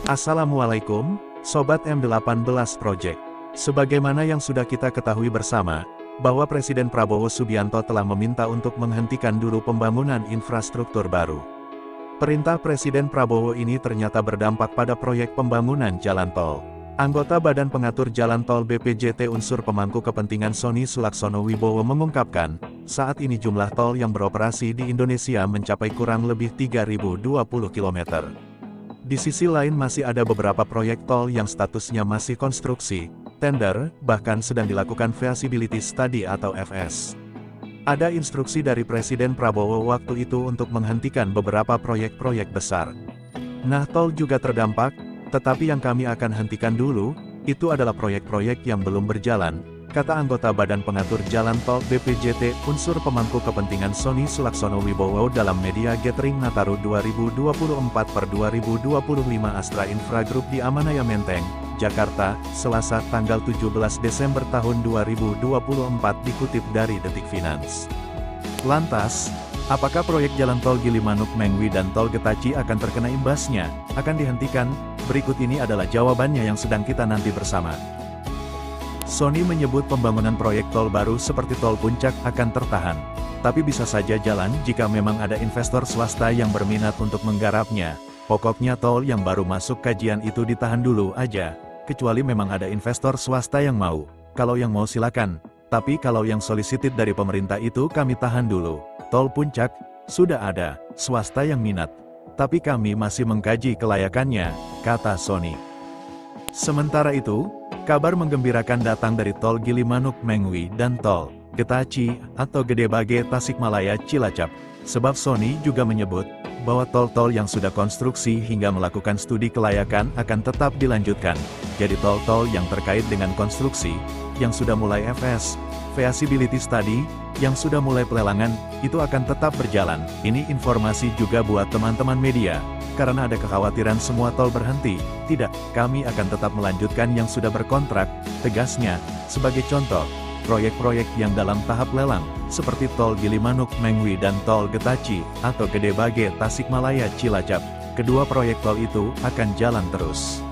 Assalamualaikum, Sobat M18 Project. Sebagaimana yang sudah kita ketahui bersama, bahwa Presiden Prabowo Subianto telah meminta untuk menghentikan dulu pembangunan infrastruktur baru. Perintah Presiden Prabowo ini ternyata berdampak pada proyek pembangunan jalan tol. Anggota Badan Pengatur Jalan Tol BPJT unsur pemangku kepentingan Sony Sulaksono Wibowo mengungkapkan, saat ini jumlah tol yang beroperasi di Indonesia mencapai kurang lebih 3.020 km. Di sisi lain masih ada beberapa proyek tol yang statusnya masih konstruksi, tender, bahkan sedang dilakukan feasibility study atau FS. Ada instruksi dari Presiden Prabowo waktu itu untuk menghentikan beberapa proyek-proyek besar. Nah, tol juga terdampak, tetapi yang kami akan hentikan dulu, itu adalah proyek-proyek yang belum berjalan, kata anggota Badan Pengatur Jalan Tol BPJT unsur pemangku kepentingan Sony Sulaksono Wibowo dalam media Gathering Nataru 2024/2025 Astra Infra Group di Amanaya Menteng, Jakarta, Selasa tanggal 17 Desember tahun 2024 dikutip dari Detik Finance. Lantas, apakah proyek jalan tol Gilimanuk Mengwi dan tol Getaci akan terkena imbasnya, akan dihentikan? Berikut ini adalah jawabannya yang sedang kita nanti bersama. Sony menyebut pembangunan proyek tol baru seperti tol Puncak akan tertahan, tapi bisa saja jalan jika memang ada investor swasta yang berminat untuk menggarapnya. Pokoknya tol yang baru masuk kajian itu ditahan dulu aja, kecuali memang ada investor swasta yang mau. Kalau yang mau silakan, tapi kalau yang solicited dari pemerintah itu kami tahan dulu. Tol Puncak, sudah ada swasta yang minat, tapi kami masih mengkaji kelayakannya, kata Sony. Sementara itu, kabar menggembirakan datang dari tol Gilimanuk Mengwi dan tol Getaci atau Gede Bage Tasikmalaya Cilacap, sebab Sony juga menyebut bahwa tol-tol yang sudah konstruksi hingga melakukan studi kelayakan akan tetap dilanjutkan. Jadi tol-tol yang terkait dengan konstruksi, yang sudah mulai FS, feasibility study, yang sudah mulai pelelangan, itu akan tetap berjalan. Ini informasi juga buat teman-teman media, karena ada kekhawatiran semua tol berhenti. Tidak, kami akan tetap melanjutkan yang sudah berkontrak, tegasnya. Sebagai contoh, proyek-proyek yang dalam tahap lelang, seperti tol Gilimanuk Mengwi dan tol Getaci, atau Gede Bage Tasikmalaya Cilacap. Kedua proyek tol itu akan jalan terus.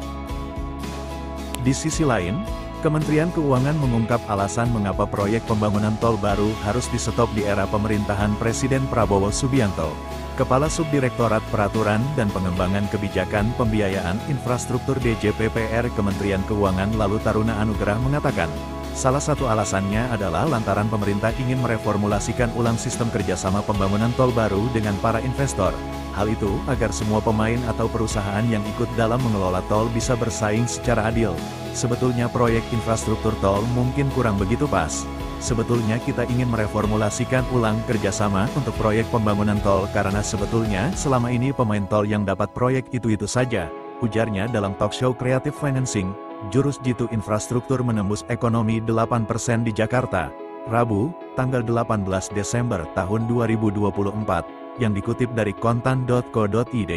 Di sisi lain, Kementerian Keuangan mengungkap alasan mengapa proyek pembangunan tol baru harus di-stop di era pemerintahan Presiden Prabowo Subianto. Kepala Subdirektorat Peraturan dan Pengembangan Kebijakan Pembiayaan Infrastruktur DJPPR Kementerian Keuangan Lalu Taruna Anugrah mengatakan, salah satu alasannya adalah lantaran pemerintah ingin mereformulasikan ulang sistem kerjasama pembangunan tol baru dengan para investor. Hal itu agar semua pemain atau perusahaan yang ikut dalam mengelola tol bisa bersaing secara adil. Sebetulnya proyek infrastruktur tol mungkin kurang begitu pas. Sebetulnya kita ingin mereformulasikan ulang kerjasama untuk proyek pembangunan tol karena sebetulnya selama ini pemain tol yang dapat proyek itu-itu saja, ujarnya dalam talkshow Creative Financing, Jurus Jitu Infrastruktur Menembus Ekonomi 8% di Jakarta, Rabu, tanggal 18 Desember tahun 2024, yang dikutip dari kontan.co.id.